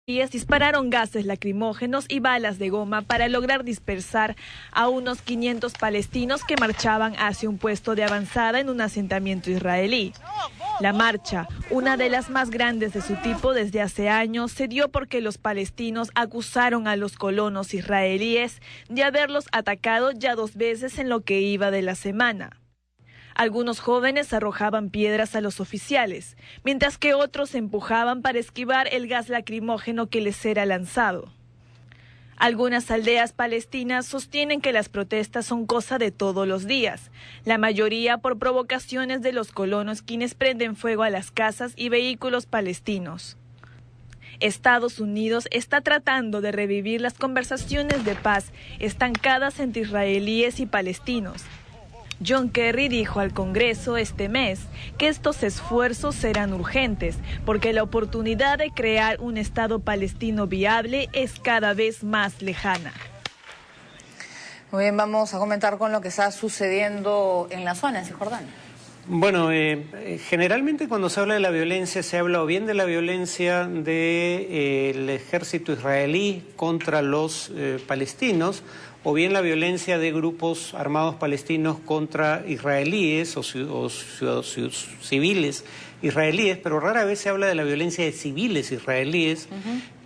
Dispararon gases lacrimógenos y balas de goma para lograr dispersar a unos 500 palestinos que marchaban hacia un puesto de avanzada en un asentamiento israelí. La marcha, una de las más grandes de su tipo desde hace años, se dio porque los palestinos acusaron a los colonos israelíes de haberlos atacado ya 2 veces en lo que iba de la semana. Algunos jóvenes arrojaban piedras a los oficiales, mientras que otros empujaban para esquivar el gas lacrimógeno que les era lanzado. Algunas aldeas palestinas sostienen que las protestas son cosa de todos los días, la mayoría por provocaciones de los colonos quienes prenden fuego a las casas y vehículos palestinos. Estados Unidos está tratando de revivir las conversaciones de paz estancadas entre israelíes y palestinos. John Kerry dijo al Congreso este mes que estos esfuerzos serán urgentes porque la oportunidad de crear un Estado palestino viable es cada vez más lejana. Muy bien, vamos a comentar con lo que está sucediendo en la zona, en Cisjordania. Bueno, generalmente cuando se habla de la violencia se habla o bien de la violencia del ejército israelí contra los palestinos, o bien la violencia de grupos armados palestinos contra israelíes o civiles israelíes, pero rara vez se habla de la violencia de civiles israelíes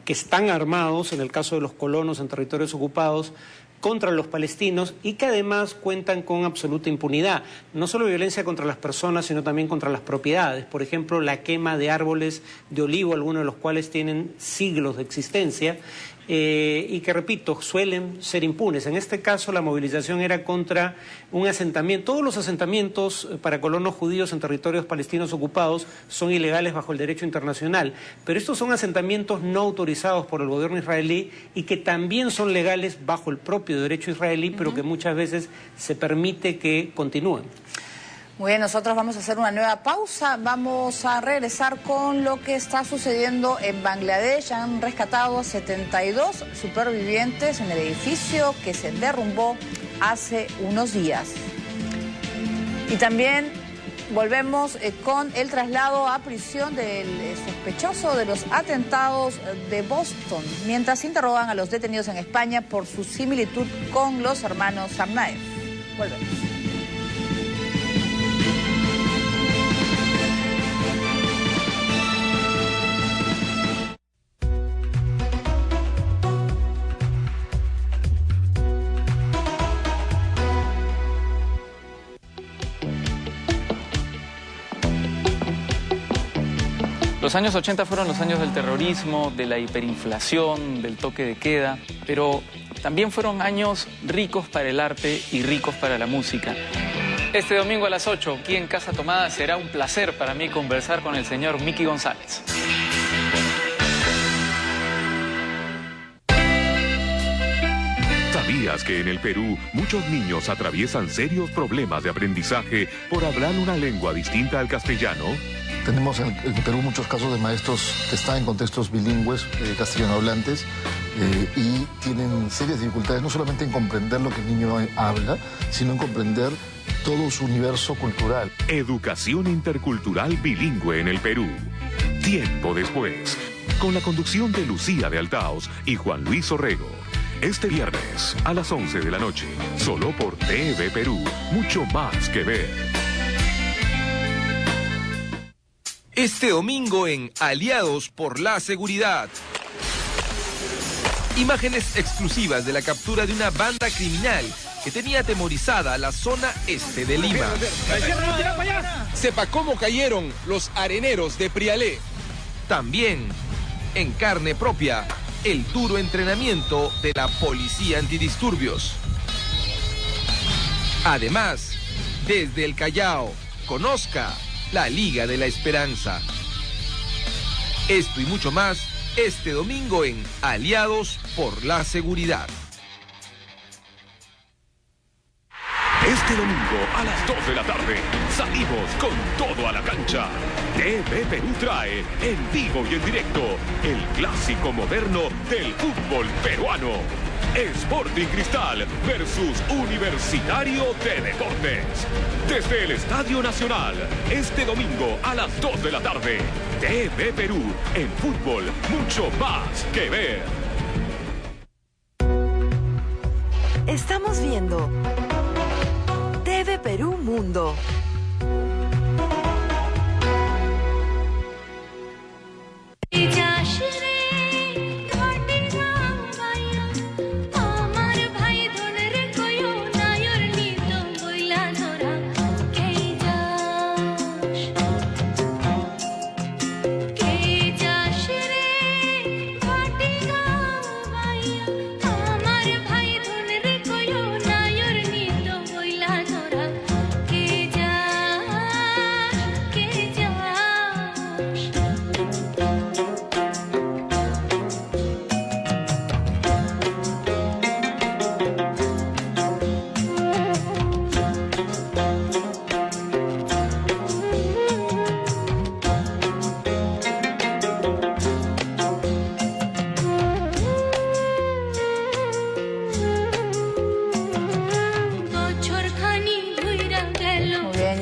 que están armados, en el caso de los colonos en territorios ocupados, contra los palestinos y que además cuentan con absoluta impunidad. No solo violencia contra las personas, sino también contra las propiedades. Por ejemplo, la quema de árboles de olivo, algunos de los cuales tienen siglos de existencia, y que, repito, suelen ser impunes. En este caso, la movilización era contra un asentamiento. Todos los asentamientos para colonos judíos en territorios palestinos ocupados son ilegales bajo el derecho internacional, pero estos son asentamientos no autorizados por el gobierno israelí y que también son legales bajo el propio derecho israelí, pero que muchas veces se permite que continúen. Muy bien, nosotros vamos a hacer una nueva pausa. Vamos a regresar con lo que está sucediendo en Bangladesh. Han rescatado a 72 supervivientes en el edificio que se derrumbó hace unos días. Y también volvemos con el traslado a prisión del sospechoso de los atentados de Boston, mientras se interrogan a los detenidos en España por su similitud con los hermanos Tsarnaev. Volvemos. Los años 80 fueron los años del terrorismo, de la hiperinflación, del toque de queda, pero también fueron años ricos para el arte y ricos para la música. Este domingo a las 8, aquí en Casa Tomada, será un placer para mí conversar con el señor Mickey González. ¿Sabías que en el Perú muchos niños atraviesan serios problemas de aprendizaje por hablar una lengua distinta al castellano? Tenemos en Perú muchos casos de maestros que están en contextos bilingües, castellano hablantes, y tienen serias dificultades no solamente en comprender lo que el niño habla, sino en comprender todo su universo cultural. Educación intercultural bilingüe en el Perú. Tiempo después, con la conducción de Lucía de Altaos y Juan Luis Orrego. Este viernes a las 11 de la noche, solo por TV Perú, mucho más que ver. Este domingo en Aliados por la Seguridad. Imágenes exclusivas de la captura de una banda criminal que tenía atemorizada la zona este de Lima. Sepa cómo cayeron los areneros de Prialé. También, en carne propia, el duro entrenamiento de la policía antidisturbios. Además, desde el Callao, conozca la Liga de la Esperanza. Esto y mucho más este domingo en Aliados por la Seguridad. Este domingo a las 2 de la tarde salimos con todo a la cancha. TV Perú trae en vivo y en directo el clásico moderno del fútbol peruano. Sporting Cristal versus Universitario de Deportes. Desde el Estadio Nacional, este domingo a las 2 de la tarde. TV Perú, en fútbol, mucho más que ver. Estamos viendo TV Perú Mundo.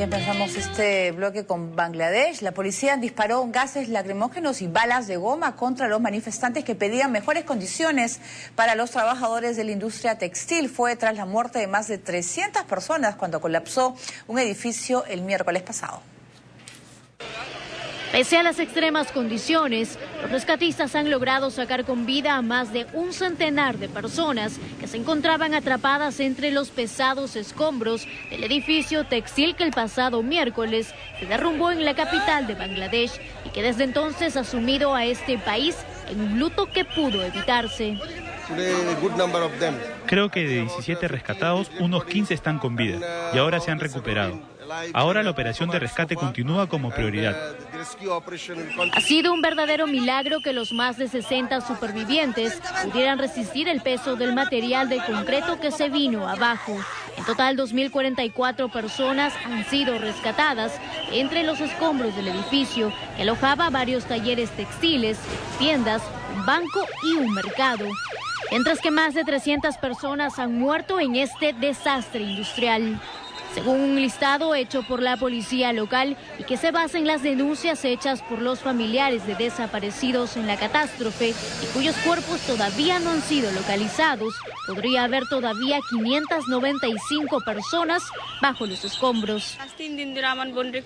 Empezamos este bloque con Bangladesh. La policía disparó gases lacrimógenos y balas de goma contra los manifestantes que pedían mejores condiciones para los trabajadores de la industria textil. Fue tras la muerte de más de 300 personas cuando colapsó un edificio el miércoles pasado. Pese a las extremas condiciones, los rescatistas han logrado sacar con vida a más de un centenar de personas que se encontraban atrapadas entre los pesados escombros del edificio textil que el pasado miércoles se derrumbó en la capital de Bangladesh y que desde entonces ha sumido a este país en un luto que pudo evitarse. Creo que de 17 rescatados, unos 15 están con vida y ahora se han recuperado. Ahora la operación de rescate continúa como prioridad. Ha sido un verdadero milagro que los más de 60 supervivientes pudieran resistir el peso del material de concreto que se vino abajo. En total, 2.044 personas han sido rescatadas entre los escombros del edificio que alojaba varios talleres textiles, tiendas, un banco y un mercado. Mientras que más de 300 personas han muerto en este desastre industrial. Según un listado hecho por la policía local y que se basa en las denuncias hechas por los familiares de desaparecidos en la catástrofe y cuyos cuerpos todavía no han sido localizados, podría haber todavía 595 personas bajo los escombros.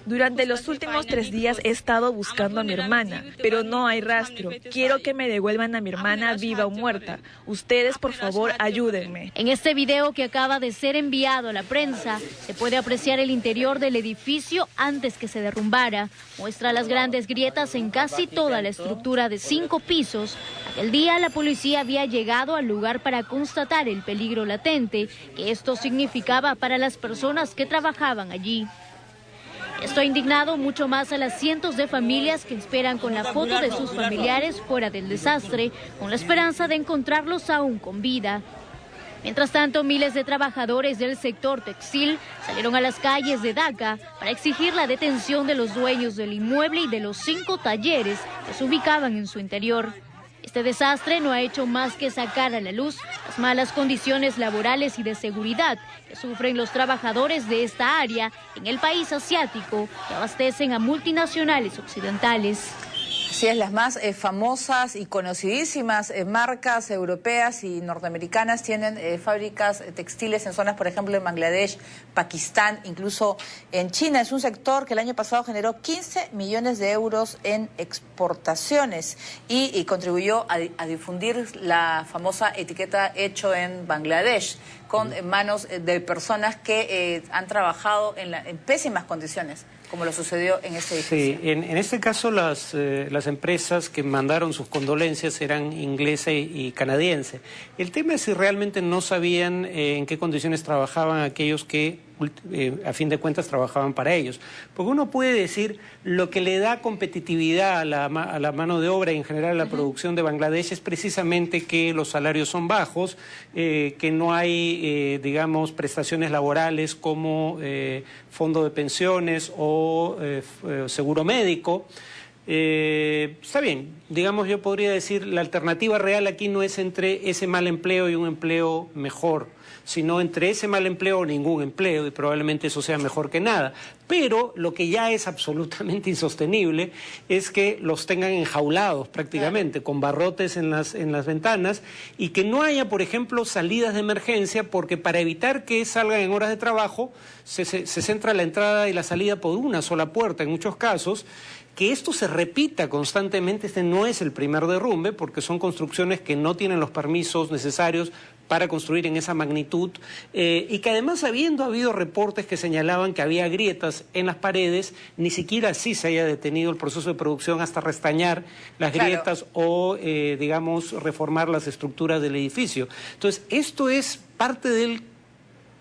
Durante los últimos 3 días he estado buscando a mi hermana, pero no hay rastro. Quiero que me devuelvan a mi hermana viva o muerta. Ustedes, por favor, ayúdenme. En este video que acaba de ser enviado a la prensa, se puede apreciar el interior del edificio antes que se derrumbara. Muestra las grandes grietas en casi toda la estructura de 5 pisos. Aquel día la policía había llegado al lugar para constatar el peligro latente que esto significaba para las personas que trabajaban allí. Esto ha indignado mucho más a las cientos de familias que esperan con la foto de sus familiares fuera del desastre, con la esperanza de encontrarlos aún con vida. Mientras tanto, miles de trabajadores del sector textil salieron a las calles de Dhaka para exigir la detención de los dueños del inmueble y de los 5 talleres que se ubicaban en su interior. Este desastre no ha hecho más que sacar a la luz las malas condiciones laborales y de seguridad que sufren los trabajadores de esta área en el país asiático que abastecen a multinacionales occidentales. Así es, las más famosas y conocidísimas marcas europeas y norteamericanas tienen fábricas textiles en zonas, por ejemplo, en Bangladesh, Pakistán, incluso en China. Es un sector que el año pasado generó 15 millones de euros en exportaciones y contribuyó a difundir la famosa etiqueta hecho en Bangladesh, con manos de personas que han trabajado en pésimas condiciones, como lo sucedió en este edificio. Sí, en este caso las empresas que mandaron sus condolencias eran inglesa y canadiense. El tema es si realmente no sabían en qué condiciones trabajaban aquellos que a fin de cuentas trabajaban para ellos. Porque uno puede decir lo que le da competitividad a la mano de obra y en general a la producción de Bangladesh es precisamente que los salarios son bajos, que no hay, digamos, prestaciones laborales como fondo de pensiones o seguro médico. Está bien, digamos, yo podría decir la alternativa real aquí no es entre ese mal empleo y un empleo mejor. sino entre ese mal empleo o ningún empleo, y probablemente eso sea mejor que nada. Pero lo que ya es absolutamente insostenible es que los tengan enjaulados prácticamente, con barrotes en las ventanas, y que no haya, por ejemplo, salidas de emergencia, porque para evitar que salgan en horas de trabajo, se centra la entrada y la salida por una sola puerta en muchos casos. Que esto se repita constantemente, este no es el primer derrumbe, porque son construcciones que no tienen los permisos necesarios para construir en esa magnitud, y que además habiendo habido reportes que señalaban que había grietas en las paredes, ni siquiera así se haya detenido el proceso de producción hasta restañar las grietas o, digamos, reformar las estructuras del edificio. Entonces, esto es parte del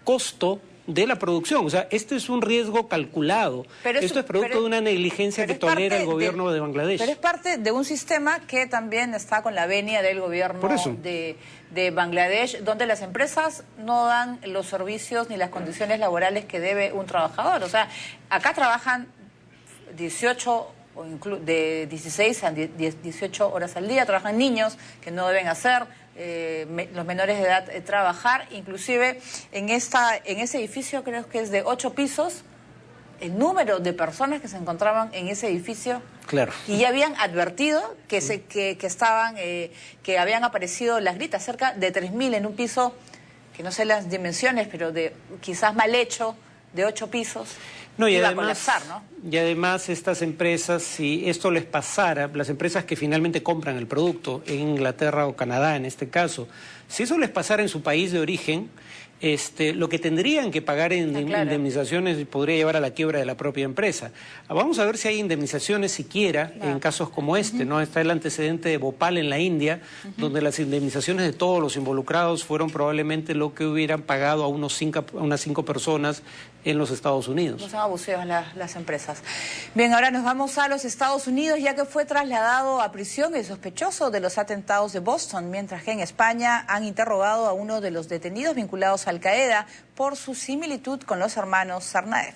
costo de la producción, o sea, este es un riesgo calculado. Esto es producto de una negligencia que tolera el gobierno de Bangladesh. Pero es parte de un sistema que también está con la venia del gobierno de Bangladesh, donde las empresas no dan los servicios ni las condiciones laborales que debe un trabajador. O sea, acá trabajan 18 o de 16 a 18 horas al día, trabajan niños que no deben hacer, los menores de edad trabajar, inclusive en ese edificio, creo que es de 8 pisos, el número de personas que se encontraban en ese edificio, y ya habían advertido que habían aparecido las grietas, cerca de 3.000 en un piso, que no sé las dimensiones, pero quizás mal hecho, de 8 pisos. No, y iba además, a colapsar, ¿no? Y además estas empresas, si esto les pasara, las empresas que finalmente compran el producto en Inglaterra o Canadá en este caso, si eso les pasara en su país de origen, lo que tendrían que pagar en indemnizaciones podría llevar a la quiebra de la propia empresa. Vamos a ver si hay indemnizaciones siquiera en casos como este, ¿no? Está el antecedente de Bhopal en la India, donde las indemnizaciones de todos los involucrados fueron probablemente lo que hubieran pagado a unas 5 personas en los Estados Unidos. No son abusivas las empresas. Bien, ahora nos vamos a los Estados Unidos, ya que fue trasladado a prisión el sospechoso de los atentados de Boston, mientras que en España han interrogado a uno de los detenidos vinculados a Al-Qaeda por su similitud con los hermanos Tsarnaev.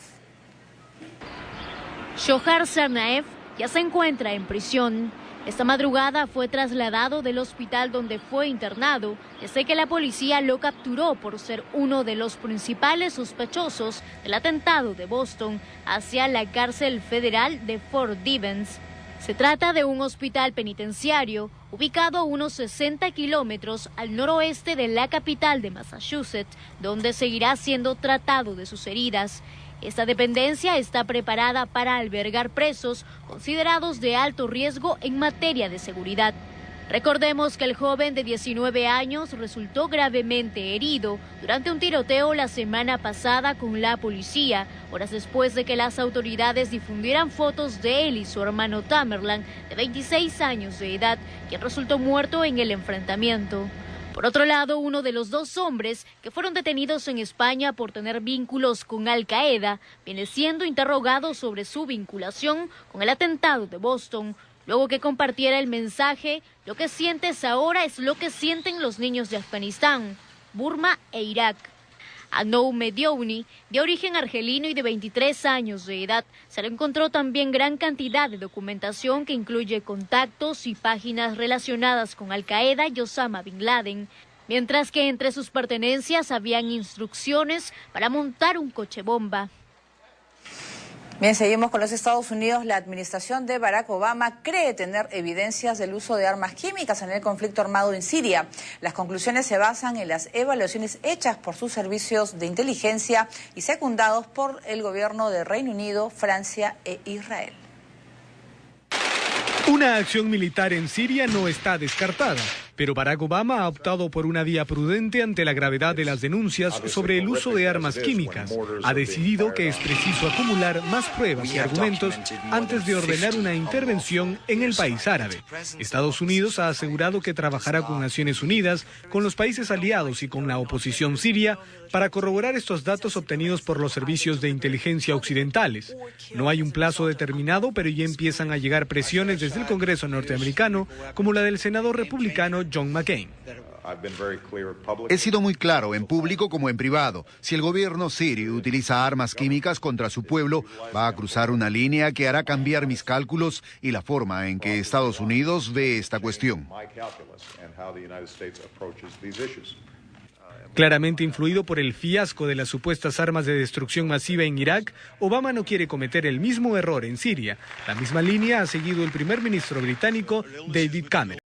Shohar Tsarnaev ya se encuentra en prisión. Esta madrugada fue trasladado del hospital donde fue internado, desde que la policía lo capturó por ser uno de los principales sospechosos del atentado de Boston hacia la cárcel federal de Fort Devens. Se trata de un hospital penitenciario ubicado a unos 60 kilómetros al noroeste de la capital de Massachusetts, donde seguirá siendo tratado de sus heridas. Esta dependencia está preparada para albergar presos considerados de alto riesgo en materia de seguridad. Recordemos que el joven de 19 años resultó gravemente herido durante un tiroteo la semana pasada con la policía, horas después de que las autoridades difundieran fotos de él y su hermano Tamerlan, de 26 años de edad, quien resultó muerto en el enfrentamiento. Por otro lado, uno de los 2 hombres que fueron detenidos en España por tener vínculos con Al-Qaeda viene siendo interrogado sobre su vinculación con el atentado de Boston, luego que compartiera el mensaje: "Lo que sientes ahora es lo que sienten los niños de Afganistán, Burma e Irak". A Nou Mediouni, de origen argelino y de 23 años de edad, se le encontró también gran cantidad de documentación que incluye contactos y páginas relacionadas con Al-Qaeda y Osama Bin Laden, mientras que entre sus pertenencias habían instrucciones para montar un coche bomba. Bien, seguimos con los Estados Unidos. La administración de Barack Obama cree tener evidencias del uso de armas químicas en el conflicto armado en Siria. Las conclusiones se basan en las evaluaciones hechas por sus servicios de inteligencia y secundados por el gobierno de Reino Unido, Francia e Israel. Una acción militar en Siria no está descartada, pero Barack Obama ha optado por una vía prudente ante la gravedad de las denuncias sobre el uso de armas químicas. Ha decidido que es preciso acumular más pruebas y argumentos antes de ordenar una intervención en el país árabe. Estados Unidos ha asegurado que trabajará con Naciones Unidas, con los países aliados y con la oposición siria para corroborar estos datos obtenidos por los servicios de inteligencia occidentales. No hay un plazo determinado, pero ya empiezan a llegar presiones desde el Congreso norteamericano, como la del senador republicano John McCain. He sido muy claro, en público como en privado. Si el gobierno sirio utiliza armas químicas contra su pueblo, va a cruzar una línea que hará cambiar mis cálculos y la forma en que Estados Unidos ve esta cuestión. Claramente influido por el fiasco de las supuestas armas de destrucción masiva en Irak, Obama no quiere cometer el mismo error en Siria. La misma línea ha seguido el primer ministro británico David Cameron.